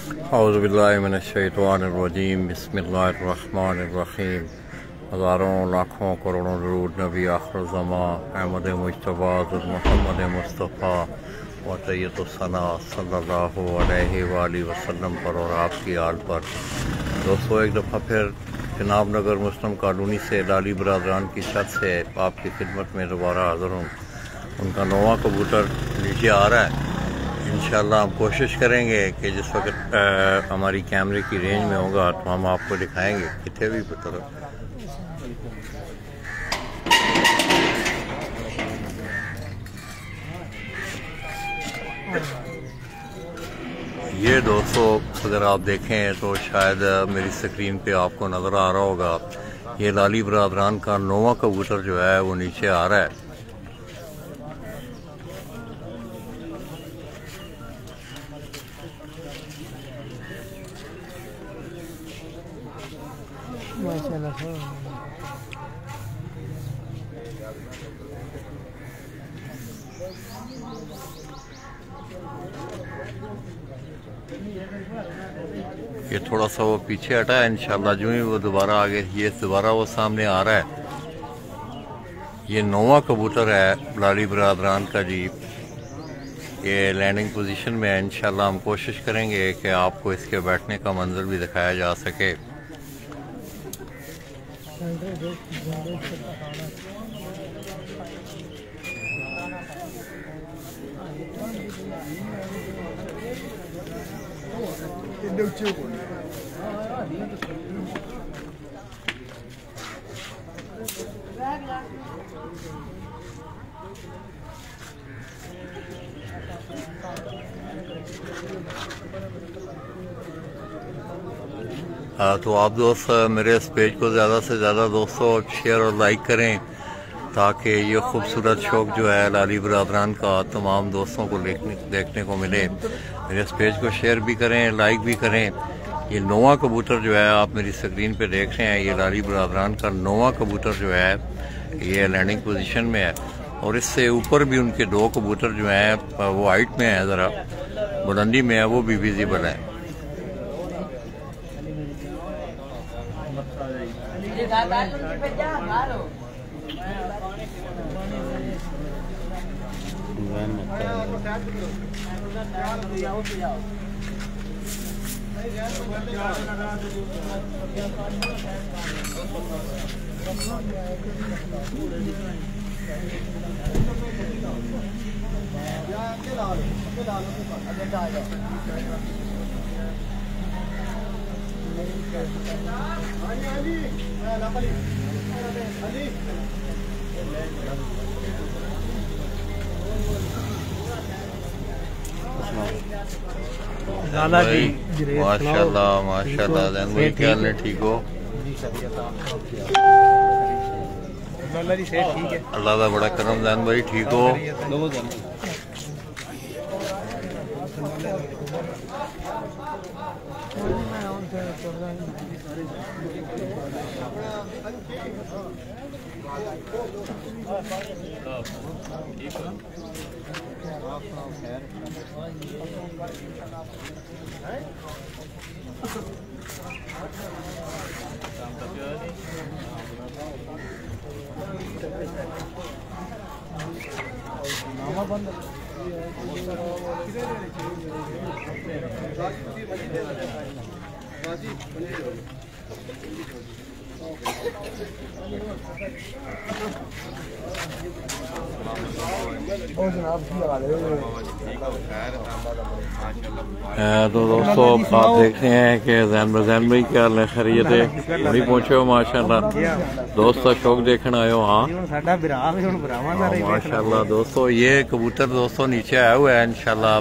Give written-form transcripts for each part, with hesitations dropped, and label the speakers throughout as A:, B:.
A: औज़ुबिल्लाहि मिनश्शैतानिर्रजीम बिस्मिल्लाहिर्रहमानिर्रहीम। हज़ारों लाखों करोड़ों दरूद नबी आखिर ज़मां अहमद मुज्तबा मोहम्मद मुस्तफ़ा व सैयदुस्सना सल्लल्लाहु अलैहि वसल्लम पर और आपकी आल पर। दोस्तों, एक दफ़ा फिर जनाब नगर मुस्लिम कॉलोनी से लाली बरादरान की छत से आपकी खिदमत में दोबारा हाज़िर हूँ। उनका नौवा कबूतर नीचे आ रहा है। इंशाल्लाह हम कोशिश करेंगे कि जिस वक्त हमारी कैमरे की रेंज में होगा तो हम आपको दिखाएंगे। कितने भी तरफ ये दोस्तों अगर आप देखें तो शायद मेरी स्क्रीन पे आपको नज़र आ रहा होगा, ये लाली बरादरान का नौवा कबूतर जो है वो नीचे आ रहा है। ये थोड़ा सा वो पीछे हटा है। इंशाल्लाह जो ही वो दोबारा आगे, ये दोबारा वो सामने आ रहा है। ये नौवा कबूतर है लाली बरादरान का जी। ये लैंडिंग पोजीशन में है। इंशाल्लाह हम कोशिश करेंगे कि आपको इसके बैठने का मंजर भी दिखाया जा सके। तो आप दोस्त मेरे इस पेज को ज़्यादा से ज़्यादा दोस्तों शेयर और लाइक करें ताकि ये खूबसूरत शौक जो है लाली बरादरान का तमाम दोस्तों को देखने को मिले। मेरे इस पेज को शेयर भी करें, लाइक भी करें। ये नौवा कबूतर जो है आप मेरी स्क्रीन पे देख रहे हैं, ये लाली बरादरान का नौवा कबूतर जो है ये लैंडिंग पोजीशन में है। और इससे ऊपर भी उनके दो कबूतर जो हैं वो हाइट में है, ज़रा बुलंदी में है, वो भी विजिबल है। माशाल्लाह माशाल्लाह। जैन भाई क्या हाल है, ठीक हो? अल्लाह का बड़ा करम। जैन भाई ठीक हो? तो दोस्तों आप देखते हैं कि जैन भाई क्या हाल है, खैरियत है? नहीं पहुंचे हो माशाल्लाह। दोस्त का शौक देखने आयो। हाँ माशाल्लाह। दोस्तों ये कबूतर दोस्तों नीचे आया हुआ है। इंशाल्लाह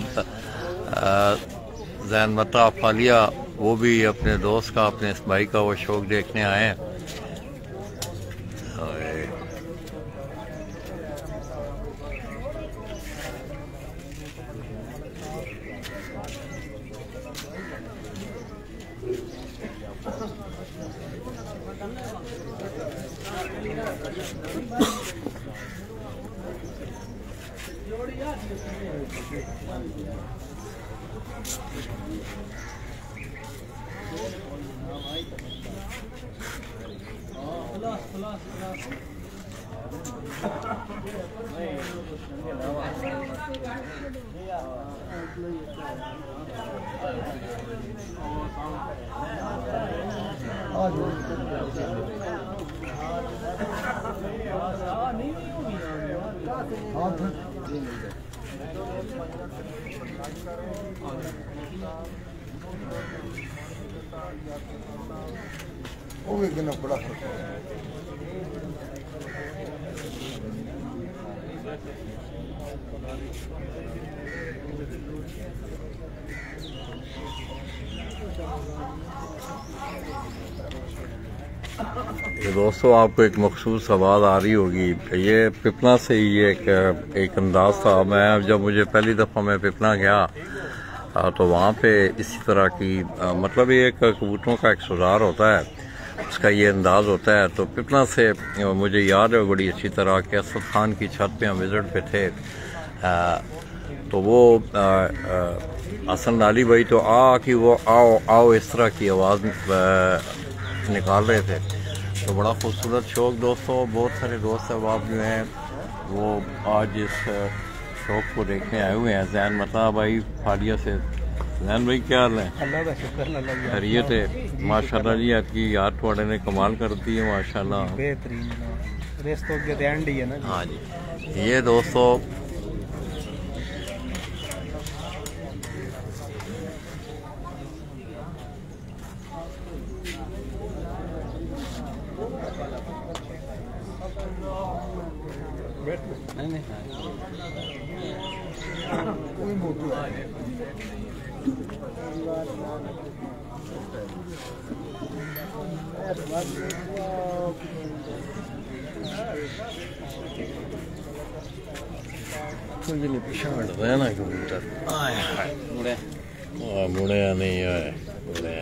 A: जैन मता फालिया वो भी अपने दोस्त का, अपने इस भाई का वो शौक देखने आए हैं।
B: वो भी कितना बड़ा फर्क है।
A: ये दोस्तों आपको एक मखसूस आवाज़ आ रही होगी। ये पिपला से ही एक अंदाज था। मैं जब मुझे पहली दफ़ा मैं पिपला गया तो वहाँ पे इसी तरह की मतलब ये एक कबूतरों का एक सुधार होता है, उसका ये अंदाज़ होता है। तो पिपला से मुझे याद है बड़ी अच्छी तरह कि असद खान की छत पे हम विज़िट पे थे। तो वो हसन नाली भाई तो कि वो आओ आओ इस तरह की आवाज़ निकाल रहे थे। तो बड़ा खूबसूरत शौक दोस्तों। बहुत सारे दोस्त अहबाब जो हैं वो आज इस शौक को देखने आए हुए हैं। जैन मता भाई फालिया से। जैन भाई क्या हाल है?
C: अल्लाह का शुक्र, अल्लाह की
A: खैरियत है? माशाल्लाह जी आपकी याद थोड़े ने कमाल कर दी है माशाल्लाह।
C: बेहतरीन रेस तो के एंड ही है ना।
A: हाँ जी। ये दोस्तों
B: कोई मोटू है।
A: तो ये पीछा हट रहा है ना कबूतर। मुड़े नहीं है मुड़े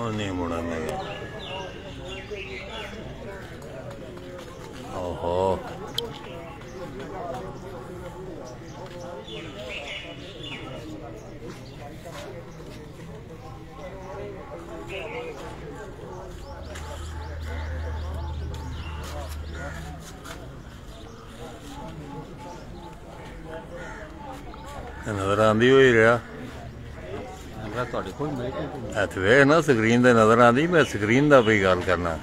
A: नहीं मुड़ा नहीं। ओहो नजर आंदी हो ही रहा वे ना स्क्रीन ते नजर आंदी। मैं स्क्रीन दा भी गल करना।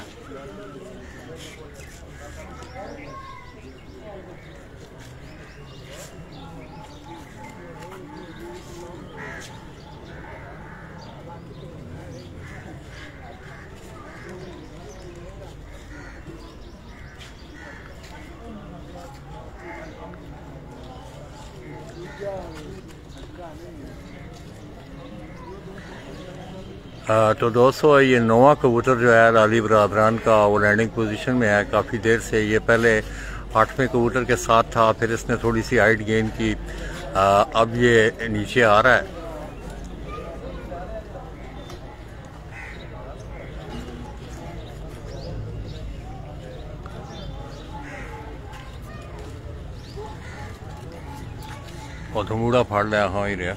A: तो दोस्तों ये नोवा कबूतर जो है लाली बरादरान का वो लैंडिंग पोजीशन में है काफ़ी देर से। ये पहले 8वें कबूतर के साथ था, फिर इसने थोड़ी सी हाइट गेन की, अब ये नीचे आ रहा है। और धमूड़ा फाड़ लिया हाँ ही रहा।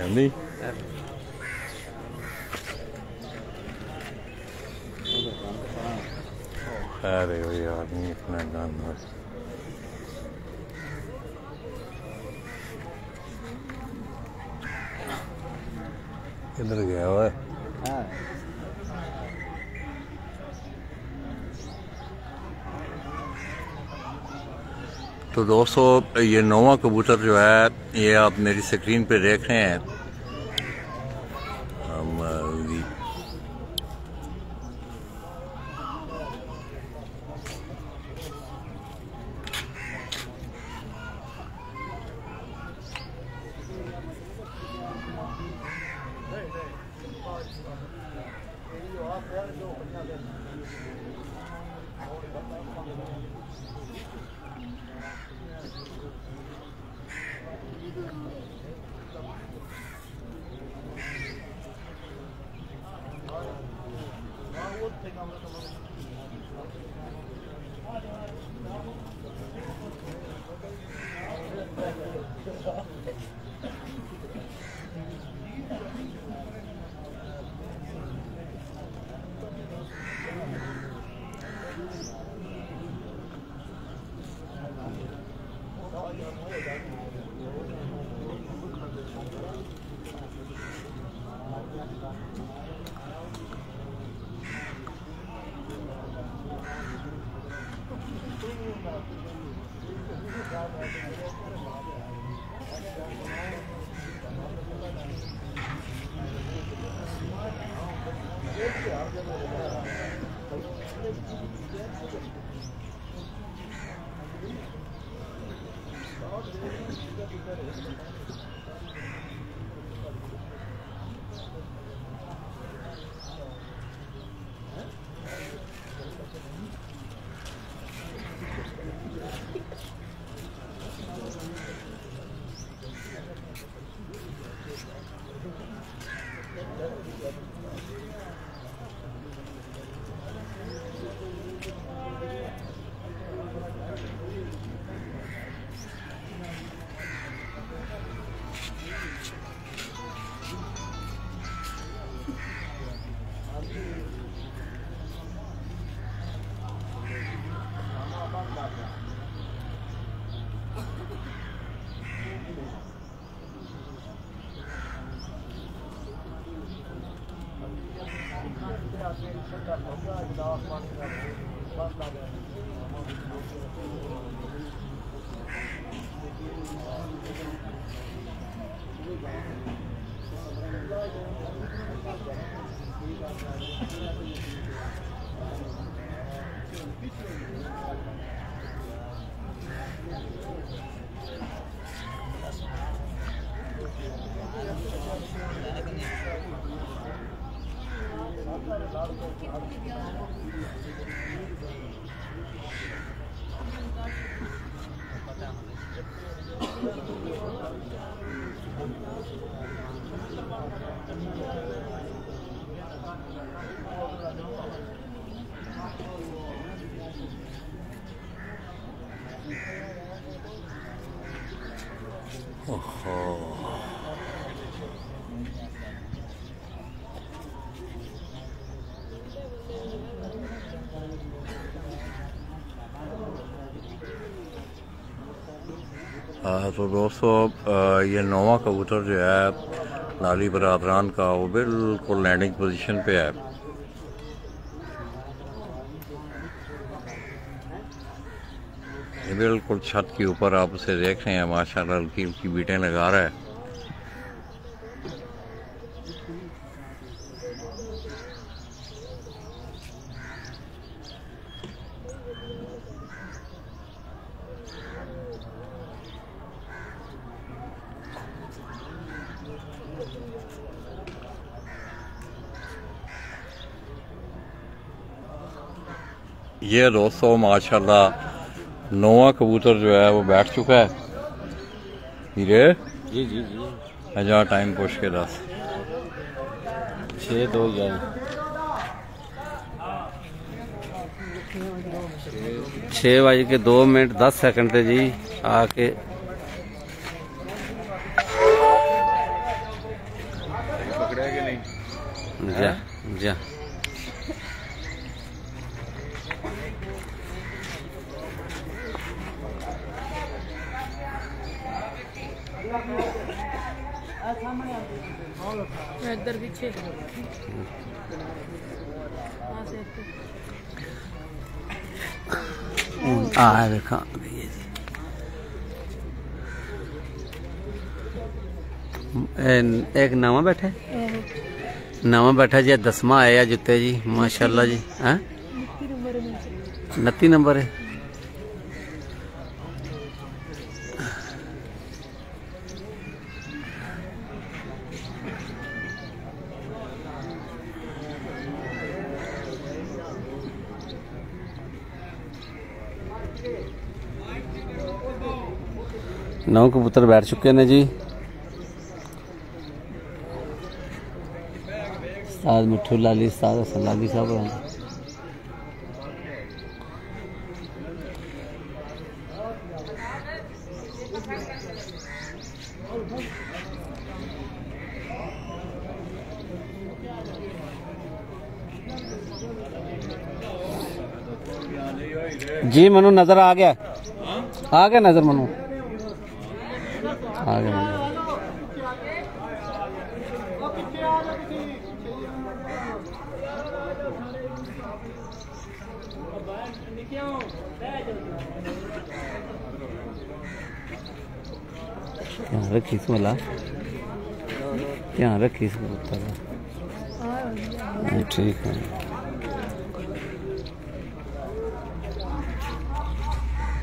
A: नहीं खैर है भाई आदमी इतना जानवर किधर गया हुआ है? तो दोस्तों ये नोवा कबूतर जो है ये आप मेरी स्क्रीन पे देख रहे हैं। तो दोस्तों ये नौवां कबूतर जो है लाली बरादरान का वो बिल्कुल लैंडिंग पोजीशन पे है। ये बिल्कुल छत के ऊपर आप उसे देख रहे हैं, माशाल्लाह हल्की हल्की बीटें लगा रहा है। ये दोस्तों माशाल्लाह नौवां कबूतर जो है वो बैठ चुका है। हीरे
C: जी जी जी
A: हजार टाइम पुश के 10
C: 6 2 6:02 थे जी आके
B: पकड़ा कि नहीं?
C: जा जा
D: इधर पीछे
C: देखा एक नवा बैठा जी 10वां आया जुत्ते जी माशाल्लाह जी। हैं 29 नंबर है। 9 कबूतर बैठ चुके ने जी। उस्ताद मिठू लाली, उस्ताद हसन लाली साहब हैं। जी मनु नजर आ गया नजर मनु आ गया नजर। ध्यान रखी इस वाला, ध्यान रखी इस कबूतर का। ठीक है।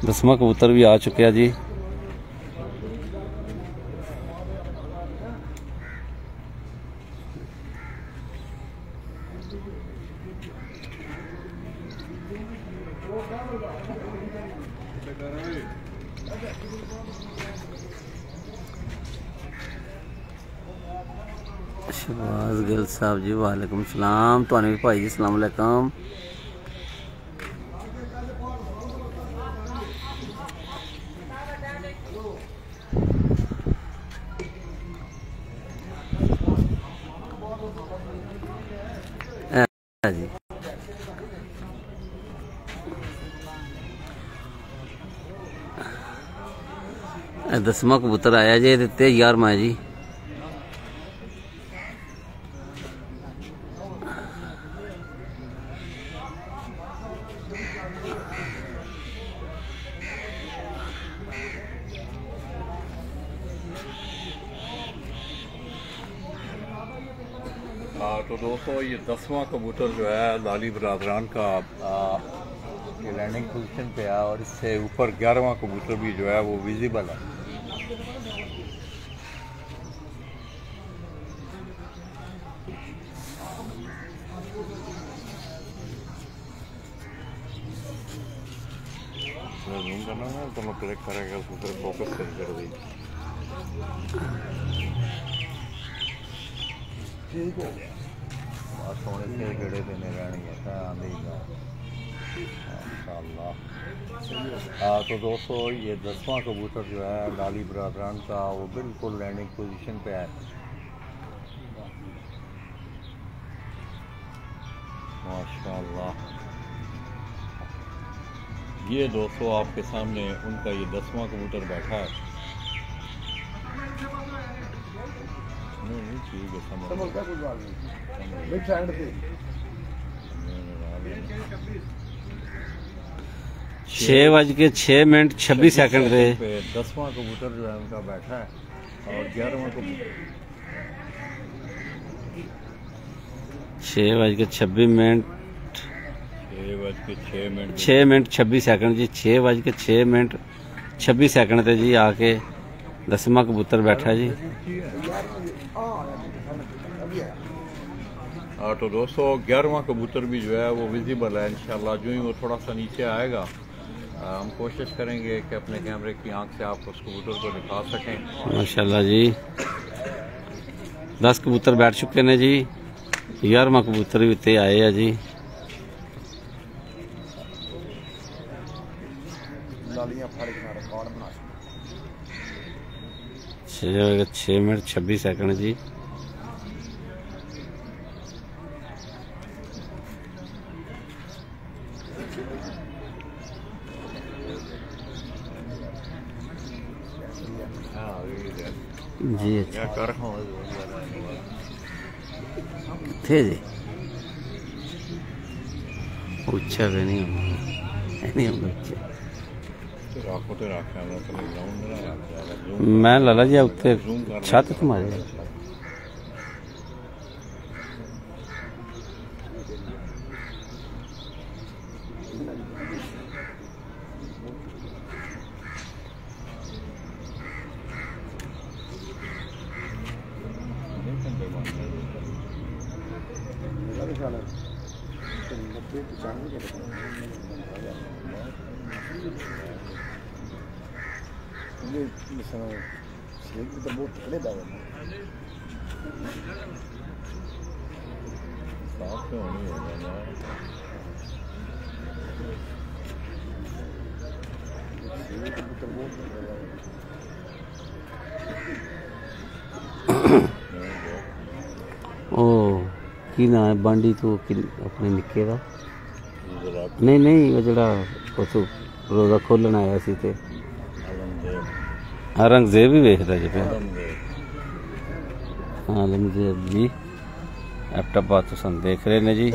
C: दसवां कबूतर भी आ चुके हैं जी। शहबाज गिल साहब जी वालेकुम सलाम। तुहानू भी भाई जी सलाम अलैकुम। जी दसवां कबूतर आया जी, 11वां है जी।
A: तो दोस्तों ये 10वां कबूतर जो है लाली बरादरान का ये लैंडिंग पोजीशन पे है और इससे ऊपर 11वां कबूतर भी जो है वो विजिबल है। जूम करना है तो मैं क्लिक करेगा उसको फोकस कर दी। ठीक हो गया। सोने से गड़े देने रहने आंधी माशाल्लाह। तो दोस्तों ये 10वां कबूतर जो है लाली बरादरान का वो बिल्कुल लैंडिंग पोजीशन पे है माशाल्लाह। ये दोस्तों आपके सामने उनका ये 10वां कबूतर बैठा है। नहीं ठीक है, समझ
C: 6:06 पे
A: 10वां कबूतर जो है उनका बैठा है और 11वां कबूतर
C: 6:26 जी। 6:26 ते जी आके 10वां कबूतर बैठा जी।
A: तो दोस्तों 11वां कबूतर भी जो है वो विजिबल है इंशाल्लाह। जो ही वो थोड़ा सा नीचे आएगा हम कोशिश करेंगे कि अपने कैमरे की आंख से आप उस कबूतर को दिखा सकें
C: माशाल्लाह जी। 10 कबूतर बैठ चुके ने जी। 11वां कबूतर भी उत्ते आए हैं जी। 6:26 जी। जी अच्छा थे जी उच्चा भी नहीं होगा मैं लाला जी उत्ते छत तुम्हारे
B: बहुत तगड़े दावे हैं। साफ क्यों नहीं होगा ना?
C: ओ की ना है बांडी तो अपने निक्के दा नहीं नहीं वो जड़ा उस रोज़ा खोलन आया सी ते औरंगजेब भी वेखदा जी पे औरंगजेब जी लैपटॉप तुम देख रहे ने जी।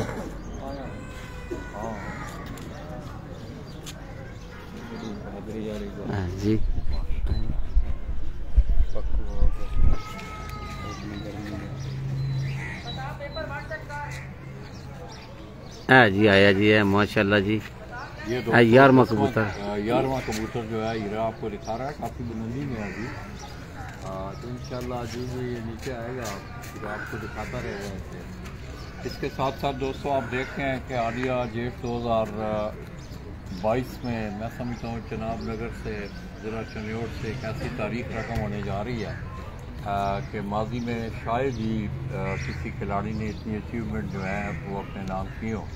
C: हाँ जी हाँ जी आया जी है माशाल्लाह जी।
A: ये
C: 11वां कबूतर
A: 11वां कबूतर जो है हीरा आपको दिखा रहा है, काफ़ी बुलंदी में है अभी। तो इंशाल्लाह जो भी ये नीचे आएगा फिर आपको दिखाता रहेगा ऐसे। इसके साथ साथ दोस्तों आप देखते हैं कि आलिया जेठ 2022 में मैं समझता हूँ जनाब नगर से ज़रा चन्योट से एक ऐसी तारीख रकम होने जा रही है कि माजी में शायद ही किसी खिलाड़ी ने इतनी अचीवमेंट जो है वो अपने नाम की हो।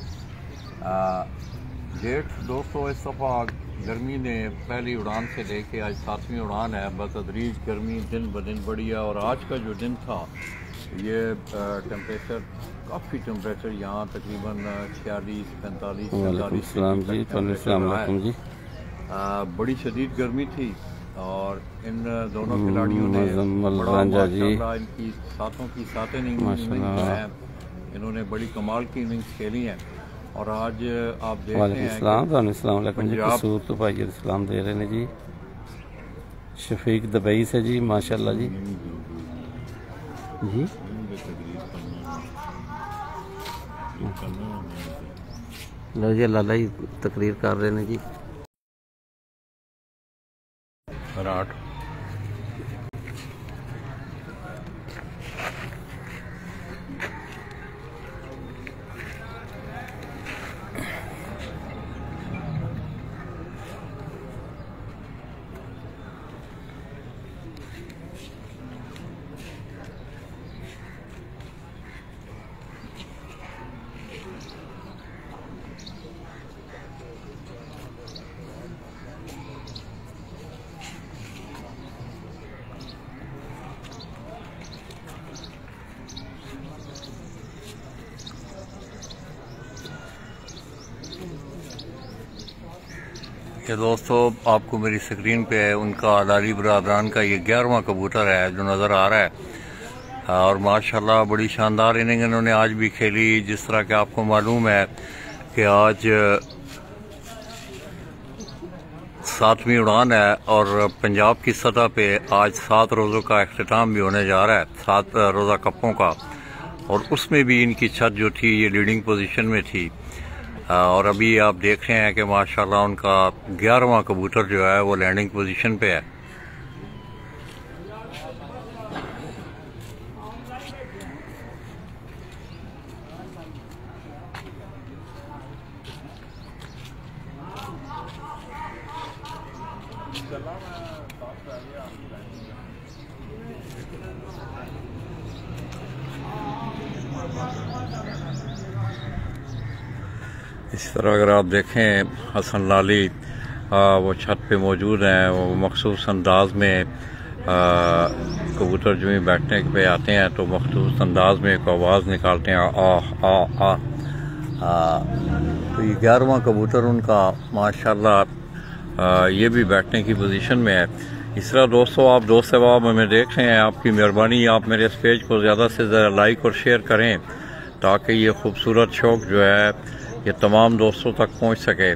A: जेठ 200 इस दफ़ा गर्मी ने पहली उड़ान से लेके आज 7वीं उड़ान है। बतदरीज गर्मी दिन ब दिन बढ़ी है और आज का जो दिन था ये टेम्परेचर काफ़ी टेम्परेचर यहाँ तकरीबन 46, 45, 47 जी। बड़ी शदीद गर्मी थी और इन दोनों खिलाड़ियों ने इनकी सातों की सात इनिंग्स हैं, इन्होंने बड़ी कमाल की इनिंग्स खेली हैं। और आज आप देखते हैं
C: तो भाई इस्लाम दे रहे हैं जी शफीक दुबई से जी माशाल्लाह जी जी लो जी लाला जी तकरीर कर रहे हैं जी।
A: विराट ये दोस्तों आपको मेरी स्क्रीन पे है उनका लाली बरादरान का ये 11वां कबूतर है जो नज़र आ रहा है। और माशाल्लाह बड़ी शानदार इनिंग इन्होंने आज भी खेली। जिस तरह के आपको मालूम है कि आज 7वीं उड़ान है और पंजाब की सतह पे आज 7 रोज़ों का अख्तिताम भी होने जा रहा है, 7 रोज़ा कपों का। और उसमें भी इनकी छत जो थी ये लीडिंग पोजीशन में थी। और अभी आप देख रहे हैं कि माशाल्लाह उनका 11वां कबूतर जो है वो लैंडिंग पोजीशन पे है। इस तरह अगर आप देखें हसन लाली वो छत पे मौजूद हैं, वो मखसूस अंदाज में कबूतर जो ही बैठने पे आते हैं तो मखसूस अंदाज में एक आवाज़ निकालते हैं आ। तो ये 11वां कबूतर उनका माशाल्लाह ये भी बैठने की पोजीशन में है। इस तरह दोस्तों आप दोस्त अहबाब हमें देख रहे हैं, आपकी मेहरबानी आप मेरे इस पेज को ज़्यादा से ज़्यादा लाइक और शेयर करें ताकि ये खूबसूरत शौक़ जो है ये तमाम दोस्तों तक पहुंच सके।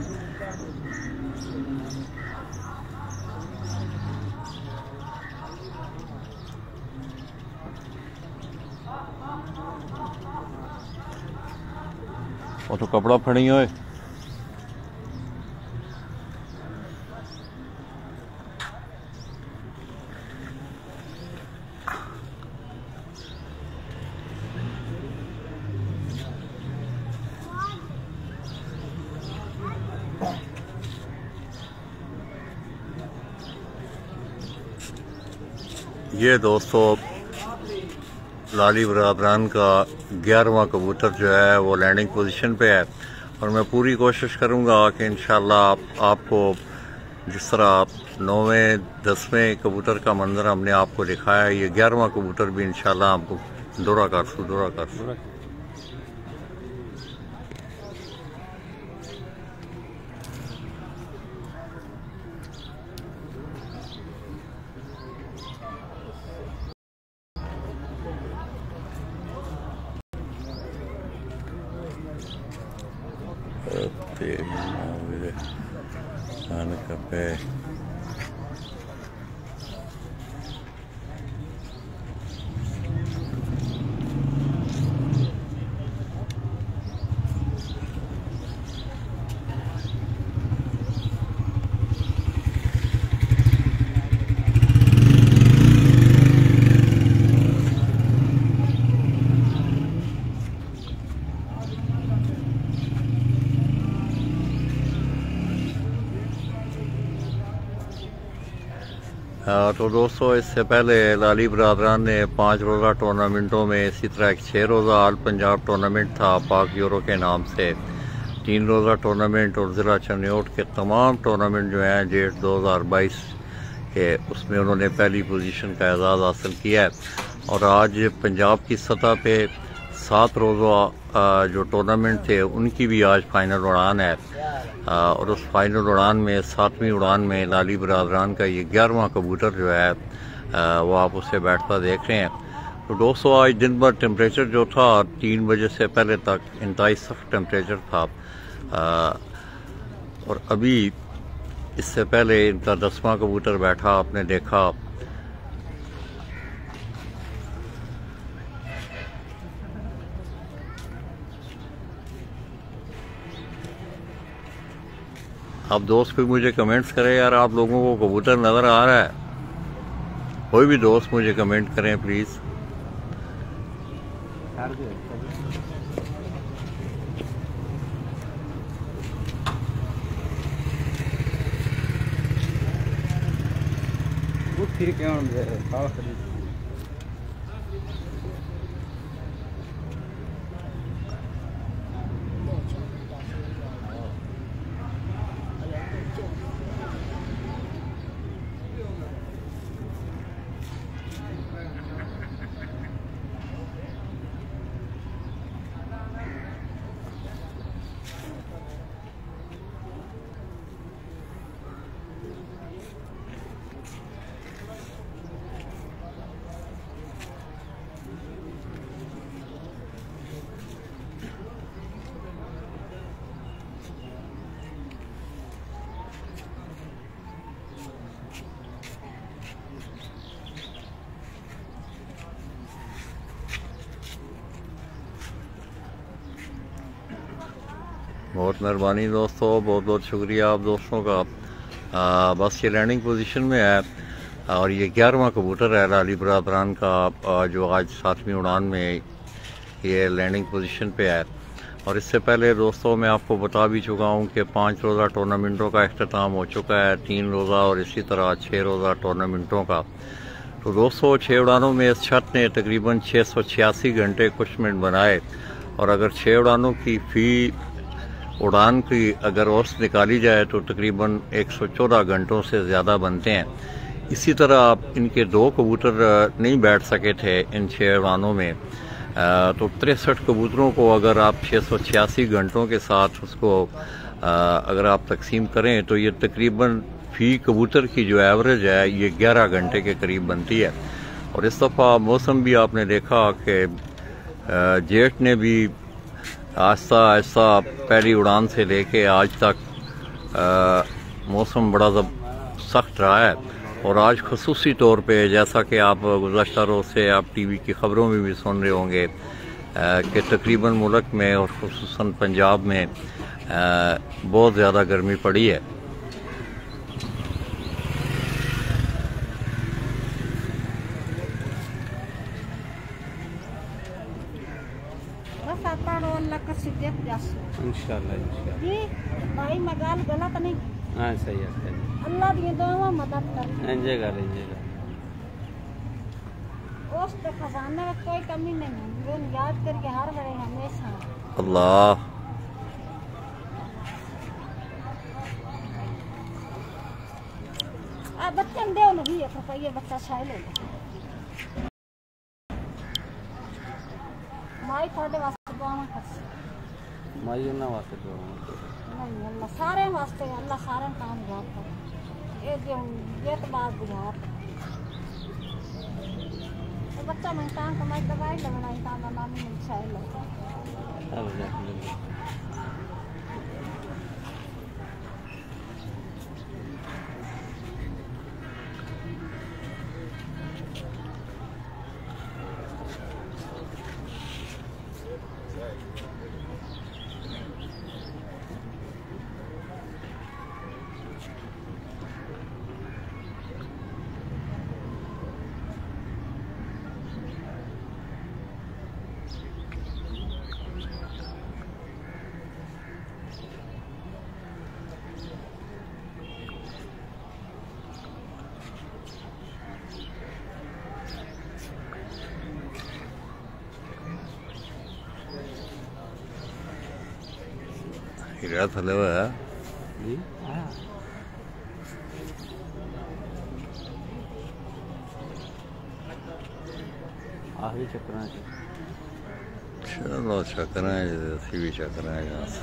A: वो तो कपड़ा फड़ी हुए ये दोस्तों लाली बरादरान का 11वां कबूतर जो है वो लैंडिंग पोजीशन पे है और मैं पूरी कोशिश करूंगा कि इंशाल्लाह आपको जिस तरह 9वें 10वें कबूतर का मंजर हमने आपको दिखाया है, ये 11वां कबूतर भी इंशाल्लाह आपको दौरा कर पे तो दोस्तों इससे पहले लाली बरादरान ने 5 रोज़ा टूर्नामेंटों में इसी तरह एक 6 रोज़ा आल पंजाब टूर्नामेंट था पाक यूरो के नाम से, 3 रोज़ा टूर्नामेंट और ज़िला चन्योट के तमाम टूर्नामेंट जो हैं जेठ 2022 के उसमें उन्होंने पहली पोजीशन का एजाज़ हासिल किया है। और आज पंजाब की सतह पे 7 रोज़ा जो टूर्नामेंट थे उनकी भी आज फाइनल उड़ान है और उस फाइनल उड़ान में 7वीं उड़ान में लाली बरादरान का ये 11वां कबूतर जो है वो आप उससे बैठता देख रहे हैं। तो दोस्तों आज दिन भर टेम्परेचर जो था 3 बजे से पहले तक इंतहाई सख्त टेम्परेचर था और अभी इससे पहले इनका 10वां कबूतर बैठा आपने देखा। आप दोस्त भी मुझे कमेंट्स करें यार, आप लोगों को कबूतर नज़र आ रहा है? कोई भी दोस्त मुझे कमेंट करें प्लीज़। बहुत मेहरबानी दोस्तों, बहुत बहुत शुक्रिया आप दोस्तों का। बस ये लैंडिंग पोजीशन में है और ये 11वां कबूतर है लाली बरादरान का जो आज 7वीं उड़ान में ये लैंडिंग पोजीशन पे है। और इससे पहले दोस्तों मैं आपको बता भी चुका हूँ कि 5 रोज़ा टूर्नामेंटों का अख्ताम हो चुका है, 3 रोज़ा और इसी तरह 6 रोज़ा टूर्नामेंटों का। तो दोस्तों 6 उड़ानों में इस छत ने तकरीबन 686 घंटे कुछ मिनट बनाए और अगर 6 उड़ानों की फ़ी उड़ान की अगर औसत निकाली जाए तो तकरीबन 114 घंटों से ज़्यादा बनते हैं। इसी तरह इनके 2 कबूतर नहीं बैठ सके थे इन 6 उड़ानों में, तो 63 कबूतरों को अगर आप 686 घंटों के साथ उसको अगर आप तकसीम करें तो ये तकरीबन फ़ी कबूतर की जो एवरेज है ये 11 घंटे के करीब बनती है। और इस दफ़ा मौसम भी आपने देखा कि जेठ ने भी आहिस्ता आहिस्ता पहली उड़ान से लेके आज तक मौसम बड़ा सख्त रहा है। और आज खसूसी तौर पे जैसा कि आप गुज़श्ता रोज़ से आप टीवी की ख़बरों में भी सुन रहे होंगे कि तकरीबन मुल्क में और ख़ुसूसन पंजाब में बहुत ज़्यादा गर्मी पड़ी है।
C: इंशाल्लाह
D: जी भाई मगाल गलत नहीं।
C: हाँ सही है,
D: अल्लाह दी दुआ मदद कर।
C: इंजय कर
D: दोस्त के खजाने में कोई कमी नहीं है, जो याद करके हर बड़े हमेशा।
A: अल्लाह
D: अब बच्चे ने देव नहीं है तो ये बच्चा छाई ले माई थोड़े वास्ते दुआ कर
C: माई उन्ना वास्ते दुआ
D: नहीं अल्लाह सारे वास्ते अल्लाह सारे काम याद कर ये जो ये तो बात बुझा तो बच्चा मैं काम कमाई दवाई लगना ही काम नामी में छाई ले
A: हीरा थले हुआ है
C: जी आखिरी चक्कर
A: चलो चक्कर है असी भी चक्कर है यहाँ से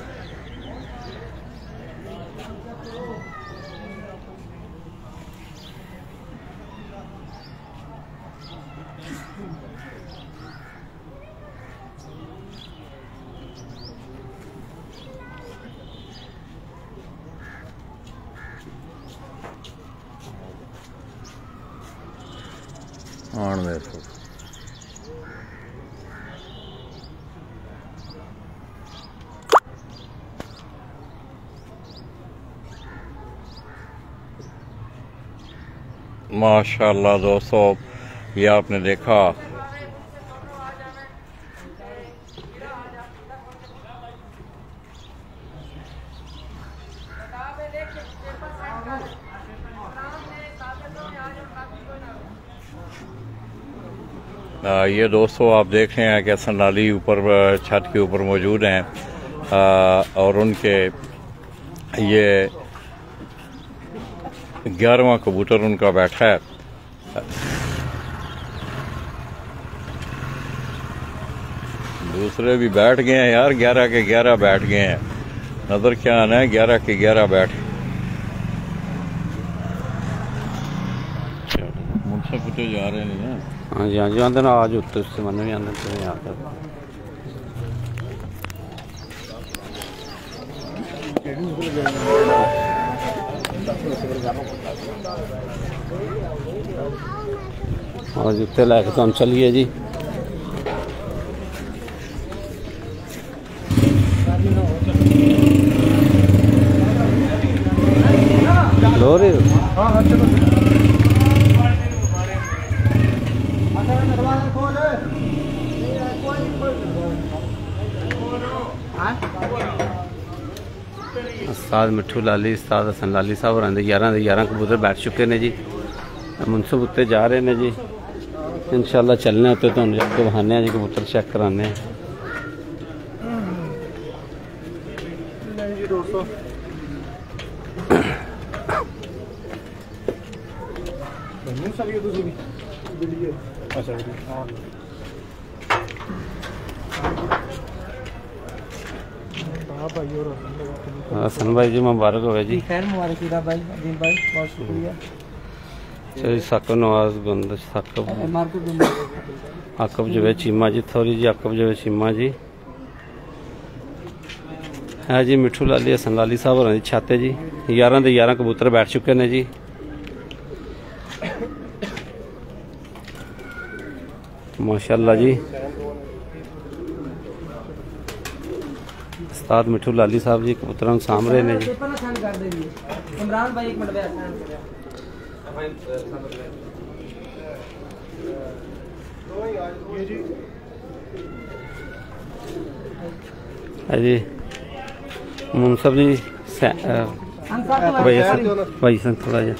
A: आन दे सो माशाल्लाह दोस्तों ये आपने देखा ये दोस्तों आप देख रहे हैं कि संडाली ऊपर छत के ऊपर मौजूद हैं और उनके ये 11वां कबूतर उनका बैठा है। दूसरे भी बैठ गए हैं यार, 11 के 11 बैठ गए हैं। नजर क्या आना है, 11 के 11 बैठ मुझसे पूछे जा रहे नहीं है।
C: हाँ जी हाँ जी आते ना आज उत्तर से मन भी आते तो यहाँ पर और जूते लैके तो हम चलिए जी। लो रहे हो उस्ताद मिठू लाली उस्ताद हसन लाली साहब होर 11 के 11 कबूतर बैठ चुके ने जी। मुनसब उत्ते जा रहे हैं जी, इंशाल्लाह चलने उत्ते तो जाके बहाने जी कबूतर चेक कराने। हसन भाई जी मुबारक हो जी,
E: खैर मुबारक भाई अजीम भाई, बहुत शुक्रिया।
C: चलिए साकब नवाज बंदश साकब आकब जवेद चीमा जी, थोड़ी जी आकब जवेद चीमा जी है जी। मिठू लाली हसन लाली साहब होर दी छत है जी। 11 के 11 कबूतर बैठ चुके ने जी। माशाल्लाह जी उस्ताद मिठू लाली साहब जी कबूतरों को साम रहे ने जी।
E: इमरान भाई एक मिनट
C: जी मुनसब जी भाई सन थोड़ा जा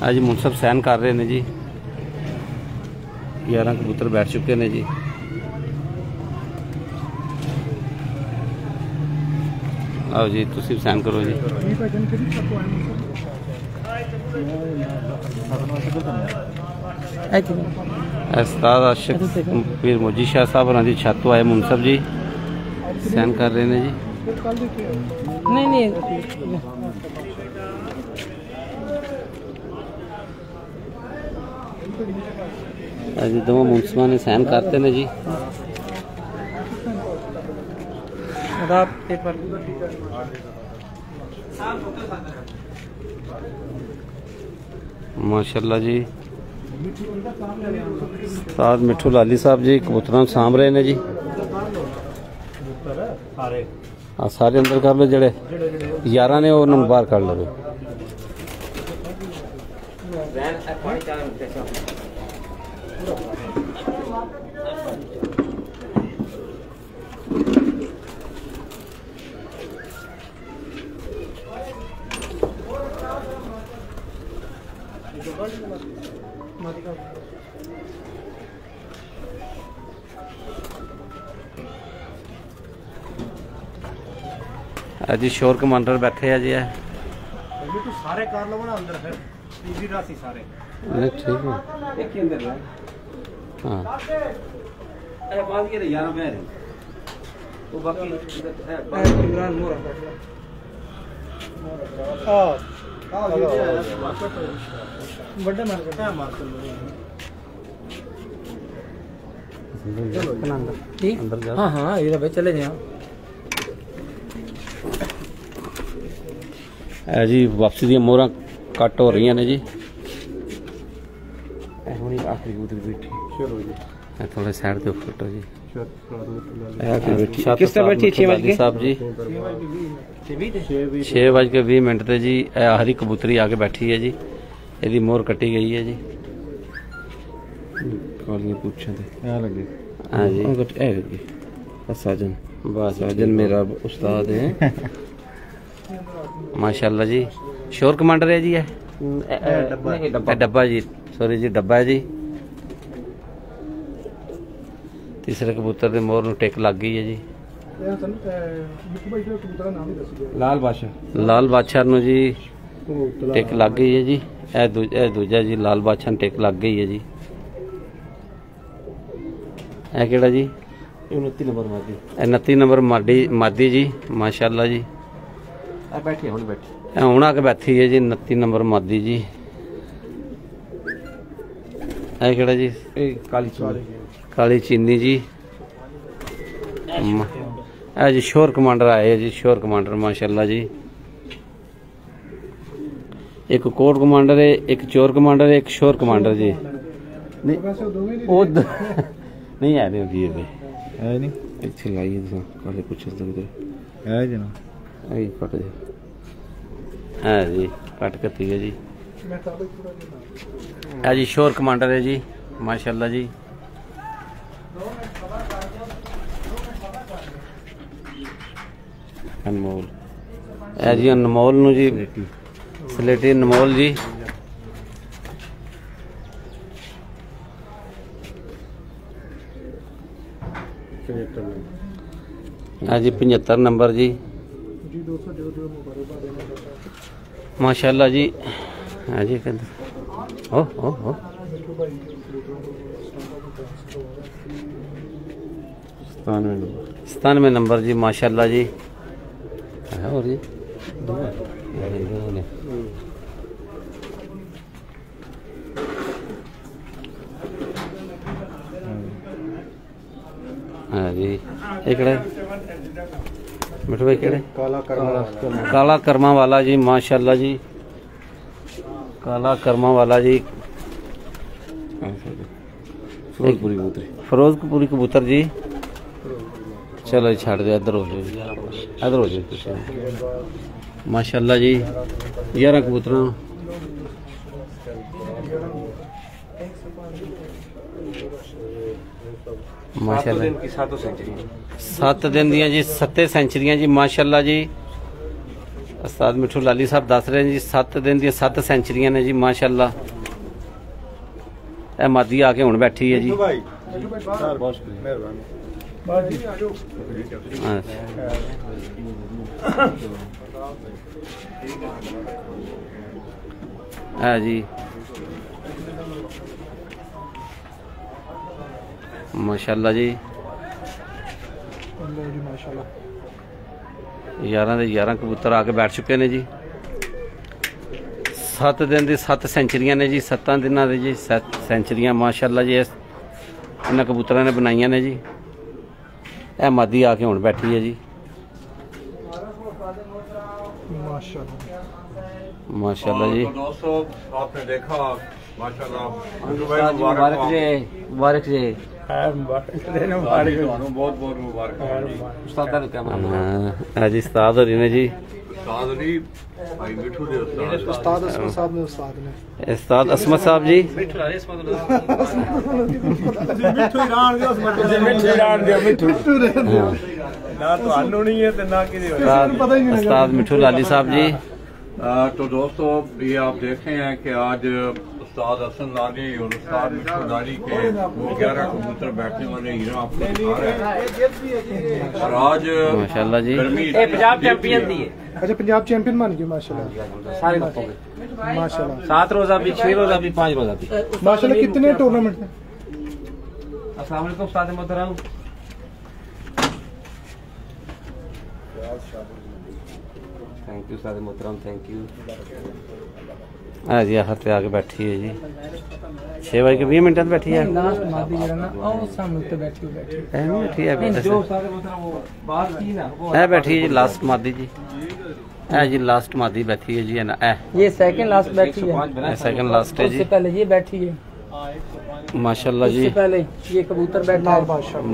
C: आज मुनसब सैन कर रहे हैं जी। 11 कबूतर बैठ चुके ने जी। आओ जी तुसी साइन करो जी। उस्ताद आशिक पीर मोजी शाह साहब होरां दी छत तो आए मुनसब जी साइन कर रहे हैं जी।
E: नहीं
C: अजी दोनों मुनसबा ने साइन करते ने जी। माशाल्लाह जी उस्ताद मिठू लाली साहब जी कबूतरों सामभ रहे ने जी। हाँ सारे अंदर कर लो, जड़े 11 ने उन्होंने बाहर कर लो। जी शोर कमांडर बैठे है जी।
B: तू सारे कार लो ना अंदर फिर इजी रासी सारे
C: नहीं ठीक है।
E: एक ही अंदर है।
C: हाँ
E: ए बात ये 11 में है वो बाकी है इमरान मोरा बड़ा मार्केट है मार्केट ठीक
C: अंदर जाओ।
E: हाँ हाँ ये भाई चले जाओ।
C: है जी वापसी दी मोहर कट हो रही ने जी। आखिरी कबूतर बैठी थोड़े साइड पे फोटो जी। किस तरह बैठी 6 बजे साहब जी 6:20 ते जी। आखिरी कबूतरी आके बैठी है जी। यदि मोहर कटी गई है जी। कालियां पूछां ते लगे। हाँ जी साजन बस साजन मेरा उस्ताद है माशाल्लाह जी। शोर कमांडर है जी। है डब्बा जी सॉरी जी डब्बा है जी। तीसरे कबूतर के मोहर नूं टिक लग गई है जी। लाल बादशाह नूं जी टिक लग गई है जी। ए दूजा जी लाल बादशाह नूं टिक लग गई है जी। ए केड़ा जी
B: 29 नंबर मादी
C: 29 नंबर मादी जी माशाल्लाह जी।
B: बैठी हुण बैठी
C: हूँ आके बैठी है जी 29 नंबर मादी जी। है केड़ा जी काली चीनी जी। है जी शोर कमांडर आए है जी। शोर कमांडर माशाल्लाह जी। एक कोट कमांडर है, एक चोर कमांडर है, एक शोर कमांडर जी। नहीं नहीं है नहीं है नहीं इत्थे लाइए काले कुछ है जी ना आई कट जी। है जी कट करती है जी। है जी शोर कमांडर है जी माशाल्लाह जी। अनमोल है जी अनमोल नू जी स्लेटी अनमोल जी। है जी 75 नंबर जी माशाल्लाह जी। है जी ओ 97 नंबर जी माशाल्लाह जी। है और जी हाँ जी एक मिठू भाई केड़े काला कर्मा वाला जी माशाल्लाह जी। काला कर्मा वाला जी फिरोजपुरी कबूतर जी। चलो जी छाड़ दो इधर हो जाओ इधर हो जाओ माशाल्लाह जी 11 कबूतर माशाल्लाह 7 दिन दियां जी 7 सेंचुरियां जी माशाल्लाह जी। उस्ताद मिठू लाली साहब दस रहे हैं जी 7 दिन दी 7 सेंचुरियां ने जी माशाल्लाह। ਇਹ ਮਾਦੀ ਆ ਕੇ ਹੁਣ ਬੈਠੀ ਹੈ ਜੀ।
B: भाई बहुत मेहरबानी
C: ਹਾਂ। ਹੈ ਜੀ ਮਾਸ਼ਾਅੱਲਾ ਜੀ।
B: माशाल्लाह
C: 11 ਦੇ 11 ਕਬੂਤਰ ਆ ਕੇ ਬੈਠ ਚੁੱਕੇ ਨੇ ਜੀ। 7 ਦਿਨ ਦੀ 7 ਸੈਂਚਰੀਆਂ ਨੇ ਜੀ। 7 ਦਿਨਾਂ ਦੇ ਜੀ 7 ਸੈਂਚਰੀਆਂ ਮਾਸ਼ਾਅੱਲਾ ਜੀ। ਇਹਨਾਂ ਕਬੂਤਰਾਂ ਨੇ ਬਣਾਈਆਂ ਨੇ ਜੀ। ਇਹ ਮਾਦੀ ਆ ਕੇ ਹੁਣ ਬੈਠੀ ਹੈ ਜੀ। माशाल्लाह जी।
A: तो दोस्तों आपने देखा माशाल्लाह
C: मुबारक जी, मुबारक जी।
A: ਤੁਹਾਨੂੰ ਬਹੁਤ ਬਹੁਤ ਮੁਬਾਰਕ
E: ਉਸਤਾਦਾਂ ਨੂੰ ਕਹਿ
C: हाँ जी उस्ताद हो रही ने जी।
A: ਉਸਤਾਦ ਅਲੀ ਭਾਈ ਮਿੱਠੂ ਦੇ ਉਸਤਾਦ
B: उस्ताद असमा साहब ने उस्ताद ने
C: उस्ताद असमत साहब जी।
B: मिठू ईरान दे मिठू ईरान दे मिठू ना ਤੁਹਾਨੂੰ नहीं है ਤੇ ना किसी और
C: उस्ताद मिठू लाली साहब जी।
A: तो दोस्तों ये आप देख रहे हैं कि आज उस्ताद हसन लाली और उस्ताद मिठू लाली के वो 11 कबूतर बैठने वाले हीरा आपको दिखा रहे हैं। और आज
C: माशाल्लाह जी।
A: गर्मी
E: ਇਹ ਪੰਜਾਬ ਚੈਂਪੀਅਨ ਦੀ ਹੈ
B: अच्छा पंजाब चैंपियन मान गए माशाल्लाह
E: ਸਾਰੇ ਕੱਪੋਂ के
B: माशाल्लाह
E: 7 रोजा भी 6 रोजा भी 5 रोजा भी।
B: माशाल्लाह कितने टूर्नामेंट में
E: अस्सलाम वालेकुम उस्ताद मोहतरम। थैंक यू उस्ताद मोहतरम, थैंक यू।
C: हाँ जी हाथ पे आके बैठी है जी। 6:20 बैठी है।
E: लास्ट मादी जरा ना और सामने पे बैठी बैठी
C: बैठी है अभी
E: जो उस्ताद मोहतरम वो बात की ना वो
C: है बैठी है जी। लास्ट मादी जी है जी। लास्ट मादी बैठी है जी। है ना
D: ये सेकंड लास्ट बैठी है।
C: सेकंड लास्ट है
D: उससे
C: जी।
D: पहले ये बैठी है।
C: माशाल्लाह जी।
D: उससे पहले ये कबूतर बैठा है।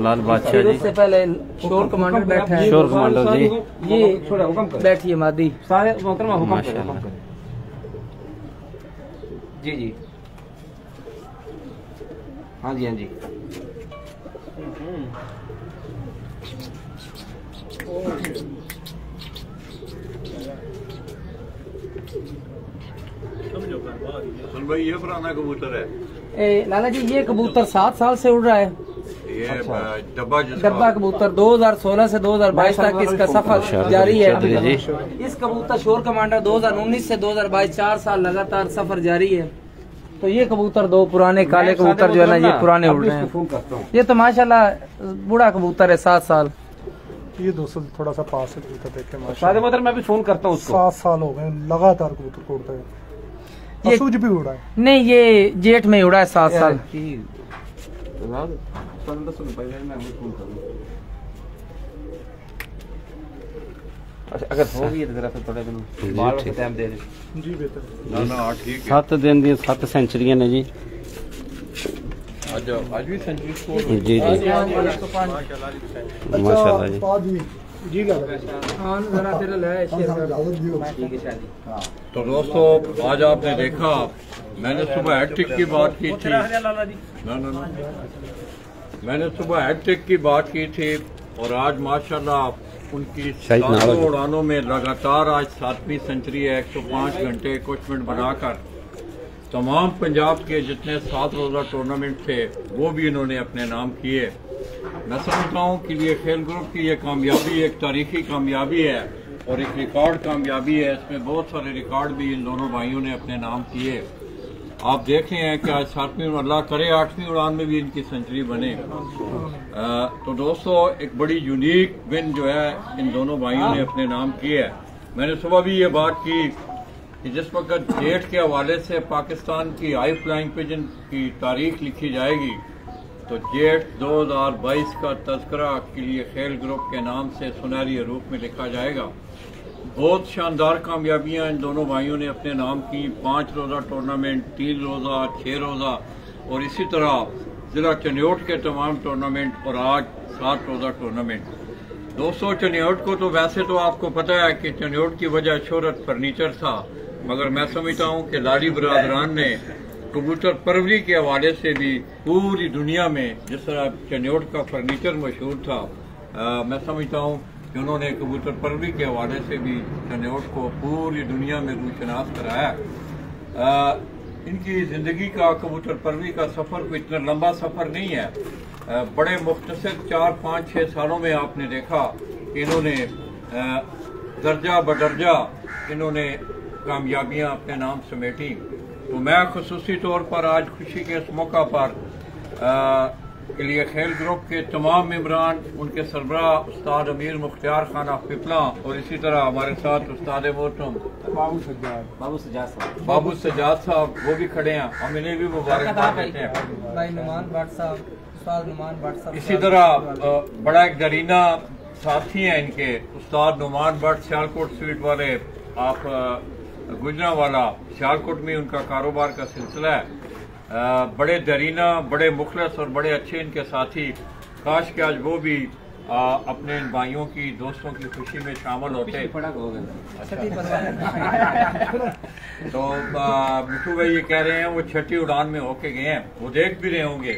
C: लाल बादशाह
D: फिर
C: जी।
D: उससे पहले शोर कमांडर बैठा है।
C: शोर कमांडर जी।
D: ये
E: छोड़ा हुक्म कर
D: बैठी है मादी।
E: सारे मोहतरम हुक्म
C: माशाल्लाह।
E: कर जी जी हाँ जी हाँ जी।
A: सुन भाई ये पुराना कबूतर है।
D: लाला जी ये कबूतर 7 साल से उड़ रहा है।
A: ये डब्बा जिसका
D: डब्बा कबूतर 2016 से 2022 तक इसका सफर जारी है।
C: जी।
D: इस कबूतर शोर कमांडर 2019 से 2022 4 साल लगातार सफर जारी है। तो ये कबूतर 2 पुराने काले कबूतर जो है ना ये पुराने उड़ रहे
E: फोन
D: हैं।
E: करता हूँ।
D: ये तो माशाल्लाह बूढ़ा कबूतर है 7 साल।
B: ये दोस्तों थोड़ा सा पास से कबूतर देखे
E: उस्ताद
B: माशाल्लाह
E: मोहतरम मैं भी फोन करता हूँ उसको।
B: 7 साल हो गए लगातार कबूतर उड़ते हैं।
D: ये-
B: असूज भी उड़ा है।
D: नहीं ये जेठ में उड़ा है 7 साल।
E: अच्छा अगर होगी तो जरा फिर थोड़े दिन
C: जी,
E: बाल
C: ठीक।
E: टाइम दे दे।
B: जी बेहतर
A: ना ना ठीक है।
C: 7 दिन दी 7 सेंचुरियां ने जी।
A: आज भी सेंचुरी स्कोर
C: जी जी माशाल्लाह जी।
B: जी जी लगा
D: हाँ जरा तेरा ले
E: ठीक है शादी।
A: तो दोस्तों आज आपने देखा मैंने सुबह हैट्रिक की बात की थी। ना ना ना मैंने सुबह हैट्रिक की बात की थी और आज माशाल्लाह उनकी
C: शायद ना
A: 7
C: हो।
A: उड़ानों में लगातार आज 7वीं सेंचुरी है। 105 घंटे कुछ मिनट बनाकर तमाम पंजाब के जितने 7 रोज़ा टूर्नामेंट थे वो भी इन्होंने अपने नाम किए। मैं समझता हूँ कि ये खेल ग्रुप की ये कामयाबी एक तारीखी कामयाबी है और एक रिकॉर्ड कामयाबी है। इसमें बहुत सारे रिकॉर्ड भी इन दोनों भाइयों ने अपने नाम किए। आप देख रहे हैं कि आज 7वीं अल्लाह करे 8वीं उड़ान में भी इनकी सेंचुरी बने। तो दोस्तों एक बड़ी यूनिक विन जो है इन दोनों भाइयों ने अपने नाम की है। मैंने सुबह भी ये बात की कि जिस वक्त डेट के हवाले से पाकिस्तान की हाई फ्लाइंग पिजन की तारीख लिखी जाएगी तो जेठ 2022 का तज़किरा के लिए खेल ग्रुप के नाम से सुनहरी रूप में लिखा जाएगा। बहुत शानदार कामयाबियां इन दोनों भाइयों ने अपने नाम की। 5 रोज़ा टूर्नामेंट, 3 रोज़ा, 6 रोज़ा और इसी तरह जिला चनियोट के तमाम टूर्नामेंट और आज 7 रोज़ा टूर्नामेंट। दोस्तों चनियोट को तो वैसे तो आपको पता है कि चनियोट की वजह शोहरत फर्नीचर था, मगर मैं समझता हूँ कि लाली बरादरान ने कबूतर परवरी के हवाले से भी पूरी दुनिया में जिस तरह चनियोट का फर्नीचर मशहूर था, मैं समझता हूँ कि उन्होंने कबूतर परवरी के हवाले से भी चनियोट को पूरी दुनिया में रूशनास कराया। इनकी ज़िंदगी का कबूतर परवरी का सफ़र कोई इतना लंबा सफ़र नहीं है। बड़े मुख्तसर 4, 5, 6 सालों में आपने देखा कि इन्होंने दर्जा बदर्जा इन्होंने कामयाबियां अपने नाम समेटी। तो मैं खुसूसी तौर पर आज खुशी के इस मौका पर के लिए खेल ग्रुप के तमाम मेंबरान, उनके सरबराह उस्ताद अमीर मुख्तियार खान ऑफ पिपला और इसी तरह हमारे साथ उस्ताद मोहतरम बाबू सजाद साहब वो भी खड़े हैं, हम इन्हें भी मुबारकबाद देते हैं। इसी तरह बड़ा एक दरीना साथी हैं इनके उस्ताद नुमान भट्ट सियालकोट स्वीट वाले, आप गुजरावाला सियालकोट में उनका कारोबार का सिलसिला है। बड़े दरीना, बड़े मुखलस और बड़े अच्छे इनके साथी, काश कि आज वो भी अपने इन भाइयों की दोस्तों की खुशी में शामिल होते। तो मिठू भाई ये कह रहे हैं वो छठी उड़ान में होके गए हैं, वो देख भी रहे होंगे।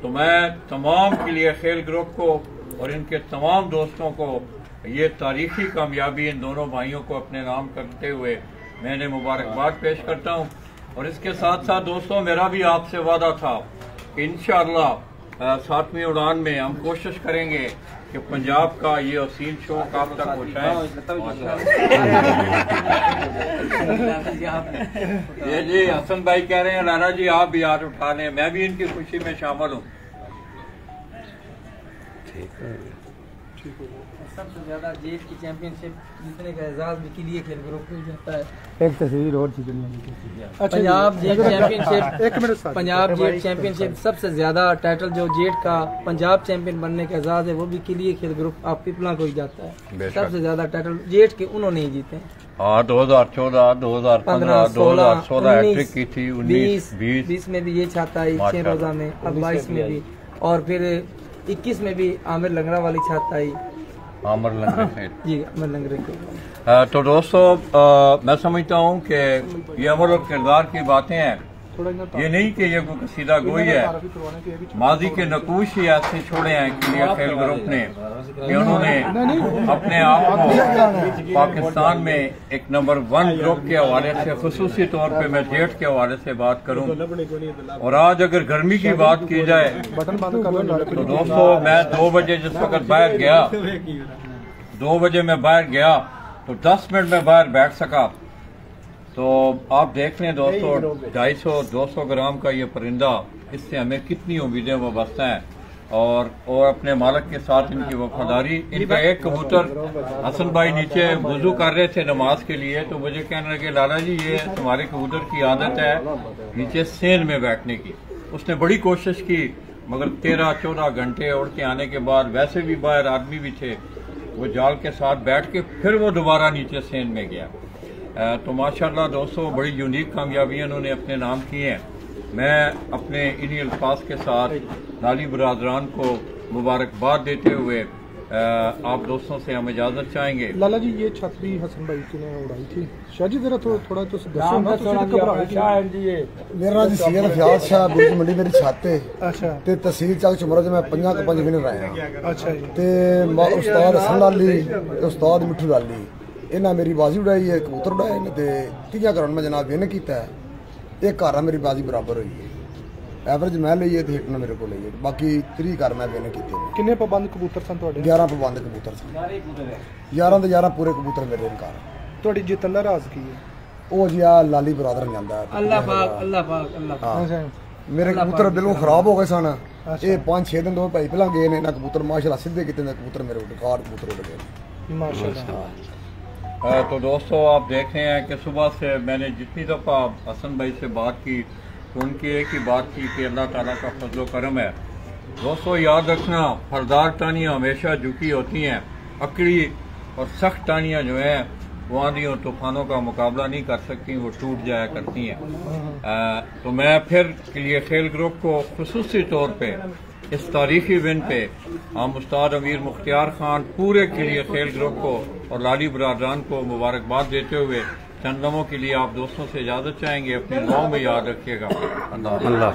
A: तो मैं तमाम के लिए खेल ग्रुप को और इनके तमाम दोस्तों को ये तारीखी कामयाबी इन दोनों भाइयों को अपने नाम करते हुए मैंने मुबारकबाद पेश करता हूँ। और इसके साथ साथ दोस्तों मेरा भी आपसे वादा था कि इंशाअल्लाह 7वीं उड़ान में हम कोशिश करेंगे कि पंजाब का ये हसीन शौक आप तक पहुँचाएं। ये जी हसन भाई कह रहे हैं लाला जी आप भी हाथ उठा लें, मैं भी इनकी खुशी में शामिल हूँ।
D: सबसे ज्यादा जेट की चैंपियनशिप जीतने का एजाज भी के लिए खेल ग्रुप को जाता है।
B: एक तस्वीर और थी
D: Punjab jet championship, Punjab jet championship सबसे ज्यादा टाइटल जो जेट का पंजाब चैंपियन बनने का एजाज है वो भी के लिए खेल ग्रुप आप पिपला को ही जाता है। सबसे ज्यादा टाइटल जेट के उन्होंने ही जीते हैं।
A: 2014, 2015, 2016 हैट्रिक की थी, 19,
D: 20 में भी ये छाता आई 6 रोजा में, अब 22 में भी, और फिर 21 में भी आमिर लंगड़ा वाली छाता आई।
A: आमिर लंगड़े
D: जी आमिर लंगड़े।
A: तो दोस्तों मैं समझता हूँ कि ये अमल और किरदार की बातें हैं, ये नहीं कि ये कोई कसीदा गोई है। माजी के नकूश ही ऐसे छोड़े हैं कि ये खेल ग्रुप ने कि उन्होंने अपने आप को पाकिस्तान में एक नंबर 1 ग्रुप के हवाले से, खुसूसी तौर पे मैं जेट के हवाले से बात करूं। और आज अगर गर्मी की बात की जाए तो दोस्तों मैं 2 बजे जिस वक्त बाहर गया, 2 बजे मैं बाहर गया तो 10 मिनट में बाहर बैठ सका। तो आप देख लें दोस्तों 250-200 ग्राम का ये परिंदा, इससे हमें कितनी उम्मीदें वाबस्ता हैं और अपने मालिक के साथ इनकी वफादारी। इनका एक कबूतर हसन भाई नीचे वुजू कर रहे थे नमाज के लिए, तो मुझे कहने लगे लाला जी ये तुम्हारे कबूतर की आदत है नीचे सेन में बैठने की। उसने बड़ी कोशिश की मगर 13-14 घंटे उड़ के आने के बाद, वैसे भी बाहर आदमी भी थे, वो जाल के साथ बैठ के फिर वो दोबारा नीचे सेन में गया। तो माशाल्लाह दोस्तों बड़ी यूनिक कामयाबियां उन्होंने अपने नाम की हैं। मैं अपने इन्हीं अल्फाज के साथ लाली बरादरान को मुबारकबाद देते हुए आप दोस्तों से हम इजाजत चाहेंगे।
B: लाला जी ये छतरी हसन भाई की ने उड़ाई थी, शाह जी जरा थोड़ा तो दसो ना,
F: मेरा नाम जी सैयद फयाज शाह, बुर्ज मंडी मेरी छत है। अच्छा ते तहसील चक चुमरा च मैं 5 विनर आया। अच्छा जी ते उस्ताद हसन लाली ते उस्ताद मिठू लाली इन्हें मेरी बाजी उड़ाई है, कबूतर उड़ाए ने ते 30 ग्राउंड में जनाब विन किया है। एक घर मेरी बाजी बराबर हुई है, एवरेज मैं ली है तो हिट ने मेरे को ली है, बाकी 30 घर मैं विन किए।
B: कितने पाबंद कबूतर सन तुहाडे?
F: 11 पाबंद कबूतर सन, 11 तो 11 पूरे कबूतर मेरे घर।
B: तुहाडी जितन दा राज की है?
F: ओ जी आ लाली बरादर जांदा है।
D: अल्लाह पाक अल्लाह पाक अल्लाह पाक।
F: मेरे कबूतर बिल्कुल खराब हो गए सन, ये 5-6 दिन तो भाई पहला गए ने ना कबूतर माशाल्लाह सीधे कितने कबूतर मेरे रिकॉर्ड कबूतर उड़ गए
B: माशाल्लाह।
A: तो दोस्तों आप देख रहे हैं कि सुबह से मैंने जितनी दफ़ा हसन भाई से बात की तो उनकी एक ही बात थी कि अल्लाह ताला का फजल करम है। दोस्तों याद रखना फरदार टानियाँ हमेशा झुकी होती हैं, अकड़ी और सख्त टानियाँ जो हैं वो आंधी और तूफानों का मुकाबला नहीं कर सकती, वो टूट जाया करती हैं। तो मैं फिर लिए खेल ग्रुप को खुसूसी तौर पे इस तारीखी विन पे हम उस्ताद अमीर मुख्तियार खान पूरे के लिए खेल ग्रुप को और लाली बरादरान को मुबारकबाद देते हुए चंद लम्हों के लिए आप दोस्तों से इजाज़त चाहेंगे। अपनी दुआओं में याद रखिएगा। अल्लाह।